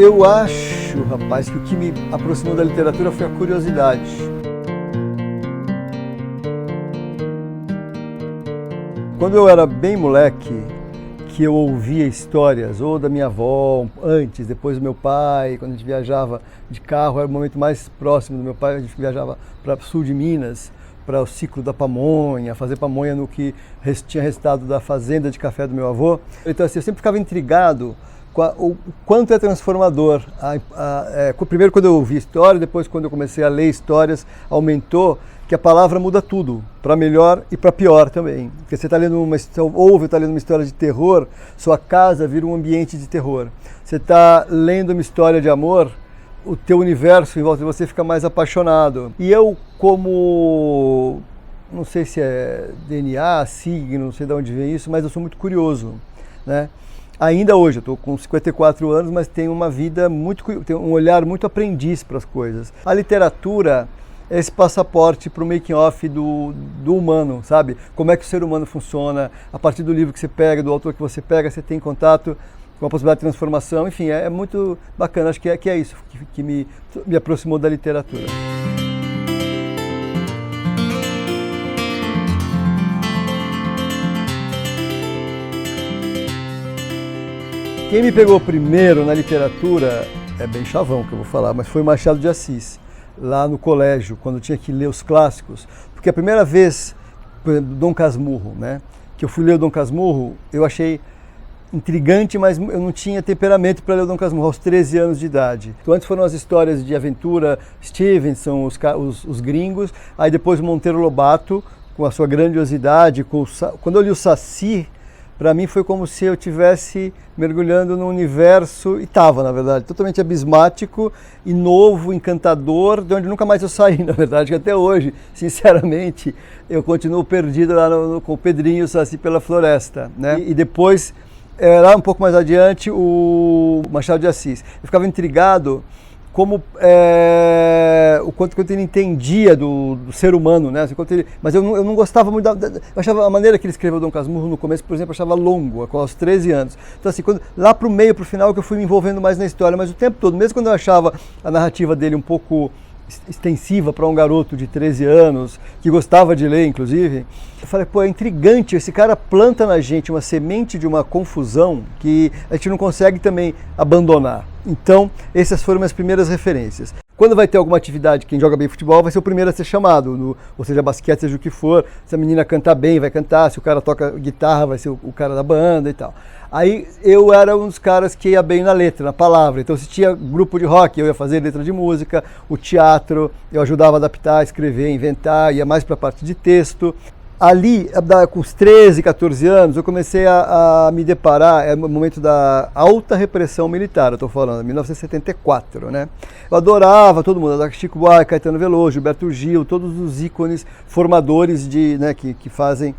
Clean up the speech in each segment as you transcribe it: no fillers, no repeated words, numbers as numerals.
Eu acho, rapaz, que o que me aproximou da literatura foi a curiosidade. Quando eu era bem moleque, que eu ouvia histórias, ou da minha avó, antes, depois do meu pai, quando a gente viajava de carro, era o momento mais próximo do meu pai, a gente viajava para o sul de Minas, para o ciclo da pamonha, fazer pamonha no que tinha restado da fazenda de café do meu avô. Então assim, eu sempre ficava intrigado com o quanto é transformador. Primeiro quando eu ouvi história, depois quando eu comecei a ler histórias, aumentou que a palavra muda tudo, para melhor e para pior também. Porque você está lendo uma história de terror, sua casa vira um ambiente de terror. Você está lendo uma história de amor, o teu universo em volta de você fica mais apaixonado. E eu, como, não sei se é DNA, signo, não sei de onde vem isso, mas eu sou muito curioso, né? Ainda hoje, eu estou com 54 anos, mas tenho uma vida tenho um olhar muito aprendiz para as coisas. A literatura é esse passaporte para o making-off do humano, sabe? Como é que o ser humano funciona, a partir do livro que você pega, do autor que você pega, você tem contato com a possibilidade de transformação, enfim, é muito bacana, acho que é isso que me aproximou da literatura. Quem me pegou primeiro na literatura, é bem chavão que eu vou falar, mas foi Machado de Assis, lá no colégio, quando eu tinha que ler os clássicos, porque a primeira vez, por exemplo, Dom Casmurro, né, que eu fui ler o Dom Casmurro, eu achei intrigante, mas eu não tinha temperamento para ler o Dom Casmurro aos 13 anos de idade. Então antes foram as histórias de aventura, Stevenson, os gringos, aí depois o Monteiro Lobato, com a sua grandiosidade, quando eu li o Saci, para mim foi como se eu estivesse mergulhando no universo, e estava, na verdade, totalmente abismático e novo, encantador, de onde nunca mais eu saí, na verdade, que até hoje, sinceramente, eu continuo perdido lá com o Pedrinho Saci pela floresta, né? E depois, lá um pouco mais adiante, o Machado de Assis. Eu ficava intrigado como o quanto ele entendia do ser humano, né? Mas eu não gostava muito eu achava a maneira que ele escreveu Dom Casmurro no começo, por exemplo, eu achava longo, aos 13 anos. Então assim, lá para o meio, para o final, que eu fui me envolvendo mais na história, mas o tempo todo, mesmo quando eu achava a narrativa dele um pouco extensiva para um garoto de 13 anos, que gostava de ler, inclusive, eu falei, pô, é intrigante, esse cara planta na gente uma semente de uma confusão que a gente não consegue também abandonar. Então, essas foram minhas primeiras referências. Quando vai ter alguma atividade, quem joga bem futebol vai ser o primeiro a ser chamado, ou seja, basquete, seja o que for, se a menina cantar bem, vai cantar, se o cara toca guitarra, vai ser o cara da banda e tal. Aí eu era um dos caras que ia bem na letra, na palavra, então se tinha grupo de rock, eu ia fazer letra de música, o teatro, eu ajudava a adaptar, escrever, inventar, ia mais para a parte de texto. Ali, com os 13, 14 anos, eu comecei a me deparar, no momento da alta repressão militar, eu estou falando, 1974, né? Eu adorava todo mundo, Chico Buarque, Caetano Veloso, Gilberto Gil, todos os ícones formadores né, que fazem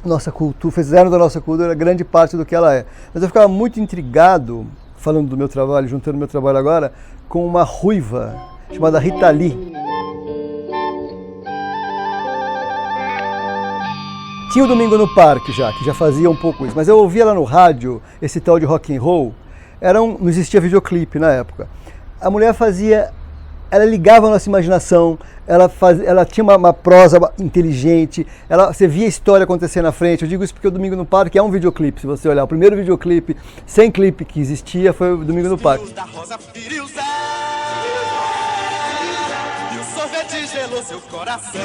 nossa cultura, fizeram da nossa cultura grande parte do que ela é. Mas eu ficava muito intrigado, falando do meu trabalho, juntando meu trabalho agora, com uma ruiva chamada Rita Lee. Tinha o Domingo no Parque que já fazia um pouco isso, mas eu ouvia lá no rádio esse tal de rock and roll, não existia videoclipe na época. A mulher ela ligava a nossa imaginação, ela tinha uma prosa inteligente, você via a história acontecer na frente. Eu digo isso porque o Domingo no Parque é um videoclipe, se você olhar. O primeiro videoclipe sem clipe que existia foi o Domingo no Parque. E o sorvete gelou seu coração.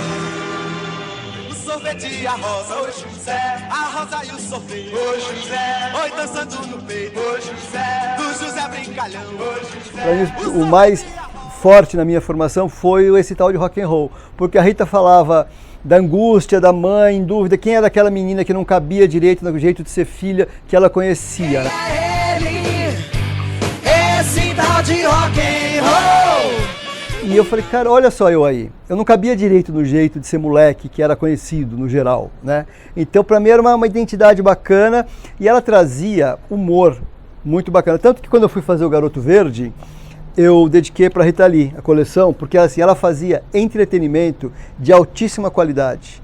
Sorvete, a rosa, o José, a rosa e o sorvete, o José, oi dançando no peito, o José, do José brincalhão, o José. O mais forte na minha formação foi esse tal de rock and roll, porque a Rita falava da angústia da mãe, em dúvida, quem era aquela menina que não cabia direito no jeito de ser filha que ela conhecia. Esse tal de rock and roll. E eu falei, cara, olha só eu aí, eu não cabia direito no jeito de ser moleque, que era conhecido no geral, né? Então, para mim era uma identidade bacana e ela trazia humor muito bacana. Tanto que quando eu fui fazer o Garoto Verde, eu dediquei para a Rita Lee a coleção, porque assim, ela fazia entretenimento de altíssima qualidade.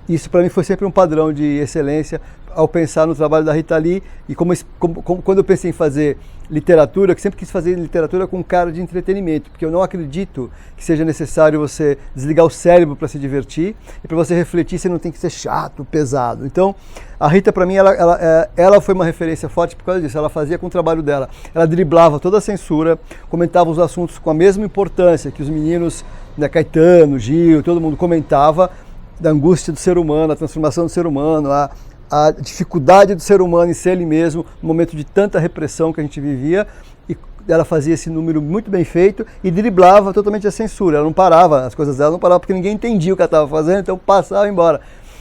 Isso para mim foi sempre um padrão de excelência, ao pensar no trabalho da Rita Lee e quando eu pensei em fazer literatura, eu sempre quis fazer literatura com cara de entretenimento, porque eu não acredito que seja necessário você desligar o cérebro para se divertir, e para você refletir você não tem que ser chato, pesado. Então, a Rita, para mim, ela foi uma referência forte por causa disso. Ela fazia com o trabalho dela, ela driblava toda a censura, comentava os assuntos com a mesma importância que os meninos, né, Caetano, Gil, todo mundo comentava, da angústia do ser humano, a transformação do ser humano, a dificuldade do ser humano em ser ele mesmo, no momento de tanta repressão que a gente vivia, e ela fazia esse número muito bem feito e driblava totalmente a censura. Ela não parava, as coisas dela não paravam porque ninguém entendia o que ela estava fazendo, então passava embora.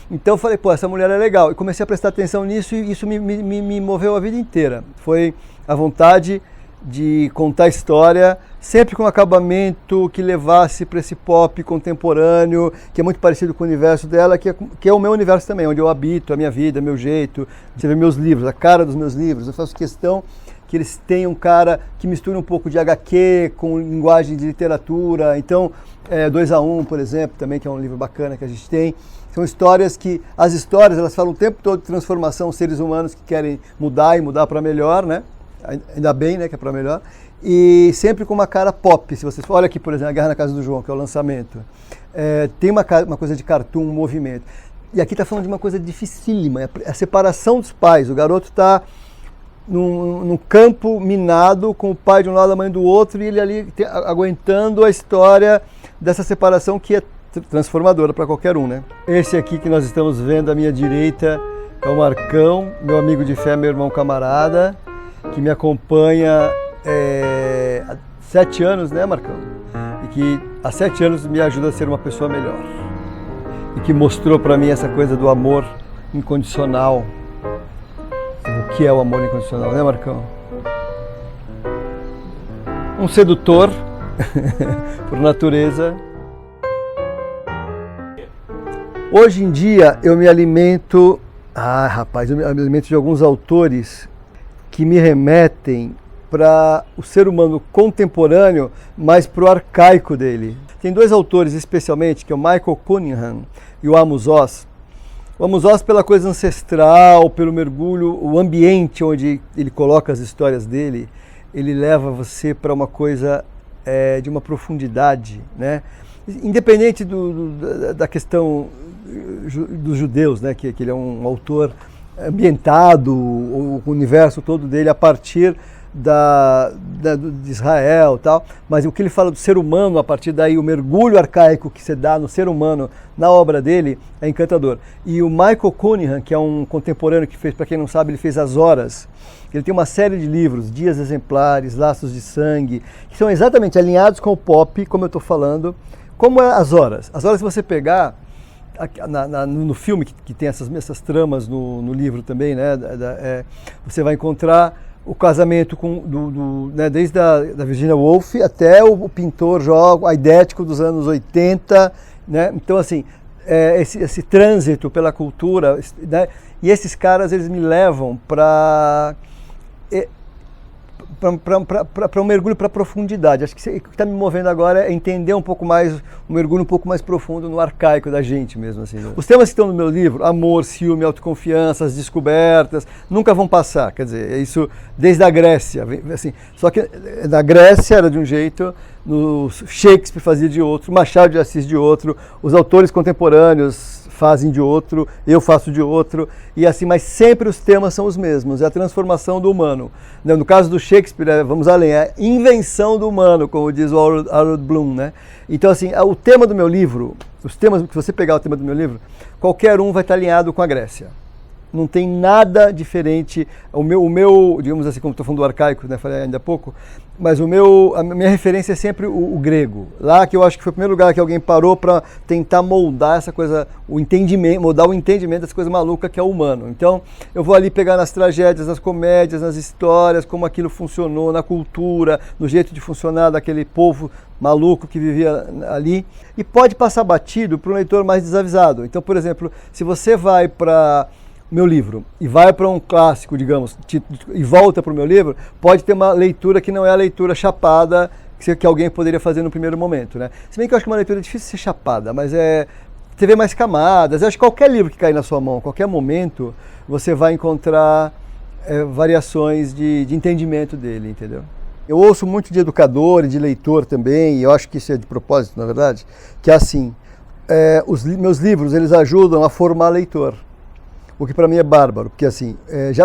Então eu falei, pô, essa mulher é legal. E comecei a prestar atenção nisso e isso me moveu a vida inteira. Foi a vontade de contar história, sempre com um acabamento que levasse para esse pop contemporâneo, que é muito parecido com o universo dela, que é o meu universo também, onde eu habito, a minha vida, meu jeito. Você vê meus livros, a cara dos meus livros. Eu faço questão que eles tenham um cara que mistura um pouco de HQ com linguagem de literatura. Então, 2 a 1, por exemplo, também, que é um livro bacana que a gente tem. São histórias as histórias, elas falam o tempo todo de transformação, seres humanos que querem mudar e mudar para melhor, né? Ainda bem, né, que é para melhor, e sempre com uma cara pop. Se vocês olha aqui, por exemplo, A Guerra na Casa do João, que é o lançamento, tem uma coisa de cartoon, um movimento. E aqui está falando de uma coisa dificílima, a separação dos pais. O garoto está num campo minado, com o pai de um lado, a mãe do outro, e ele ali aguentando a história dessa separação que é transformadora para qualquer um, né? Esse aqui que nós estamos vendo à minha direita é o Marcão, meu amigo de fé, meu irmão camarada, que me acompanha há 7 anos, né, Marcão? E que há 7 anos me ajuda a ser uma pessoa melhor. E que mostrou para mim essa coisa do amor incondicional. O que é o amor incondicional, né, Marcão? Um sedutor, por natureza. Hoje em dia eu me alimento... eu me alimento de alguns autores que me remetem para o ser humano contemporâneo, mas para o arcaico dele. Tem 2 autores especialmente, que é o Michael Cunningham e o Amos Oz. O Amos Oz pela coisa ancestral, pelo mergulho, o ambiente onde ele coloca as histórias dele, ele leva você para uma coisa de uma profundidade, né? Independente da questão dos judeus, né? Que ele é um autor ambientado, o universo todo dele a partir de Israel e tal, mas o que ele fala do ser humano, a partir daí o mergulho arcaico que se dá no ser humano na obra dele é encantador. E o Michael Cunningham, que é um contemporâneo que fez, para quem não sabe, ele fez As Horas. Ele tem uma série de livros, Dias Exemplares, Laços de Sangue, que são exatamente alinhados com o pop, como eu estou falando, como é As Horas. As Horas, se você pegar no filme, que tem essas tramas no livro também, né, você vai encontrar o casamento né, desde da Virginia Woolf até o pintor aidético dos anos 80, né? Então, assim, esse trânsito pela cultura, né? E esses caras, eles me levam para um mergulho para a profundidade. Acho que o que está me movendo agora é entender um pouco mais, um mergulho um pouco mais profundo no arcaico da gente mesmo. Assim, né? Os temas que estão no meu livro, amor, ciúme, autoconfiança, as descobertas, nunca vão passar. Quer dizer, é isso desde a Grécia. Assim, só que na Grécia era de um jeito, no Shakespeare fazia de outro, Machado de Assis de outro, os autores contemporâneos fazem de outro, eu faço de outro, e assim, mas sempre os temas são os mesmos, é a transformação do humano. No caso do Shakespeare, vamos além, é a invenção do humano, como diz o Harold Bloom, né? Então, assim, o tema do meu livro, os temas, se você pegar o tema do meu livro, qualquer um vai estar alinhado com a Grécia. Não tem nada diferente. O meu, digamos assim, como estou falando do arcaico, né, falei ainda há pouco, mas a minha referência é sempre o grego. Lá que eu acho que foi o primeiro lugar que alguém parou para tentar moldar essa coisa, moldar o entendimento dessa coisa maluca que é o humano. Então, eu vou ali pegar nas tragédias, nas comédias, nas histórias, como aquilo funcionou, na cultura, no jeito de funcionar daquele povo maluco que vivia ali. E pode passar batido para um leitor mais desavisado. Então, por exemplo, se você vai para meu livro e vai para um clássico, digamos, e volta para o meu livro, pode ter uma leitura que não é a leitura chapada que alguém poderia fazer no primeiro momento, né? Se bem que eu acho que uma leitura é difícil de ser chapada, mas você vê mais camadas. Eu acho que qualquer livro que cair na sua mão, a qualquer momento, você vai encontrar variações de entendimento dele, entendeu? Eu ouço muito de educador e de leitor também, e eu acho que isso é de propósito, na verdade, que é assim, os meus livros, eles ajudam a formar leitor, o que para mim é bárbaro, porque assim,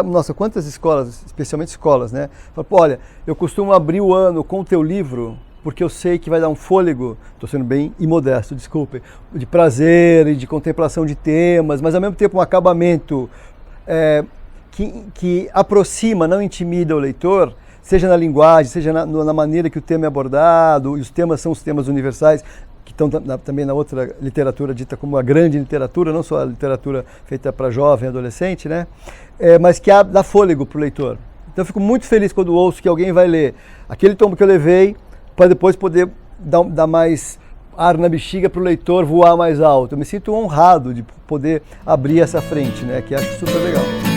nossa, quantas escolas, especialmente escolas, né? Fala, pô, olha, eu costumo abrir o ano com o teu livro, porque eu sei que vai dar um fôlego, estou sendo bem imodesto, desculpe, de prazer e de contemplação de temas, mas ao mesmo tempo um acabamento que aproxima, não intimida o leitor, seja na linguagem, seja na maneira que o tema é abordado, e os temas são os temas universais, que estão também na outra literatura dita como a grande literatura, não só a literatura feita para jovem e adolescente, né? Mas que dá fôlego para o leitor. Então eu fico muito feliz quando ouço que alguém vai ler aquele tombo que eu levei, para depois poder dar mais ar na bexiga para o leitor voar mais alto. Eu me sinto honrado de poder abrir essa frente, né? Que acho super legal.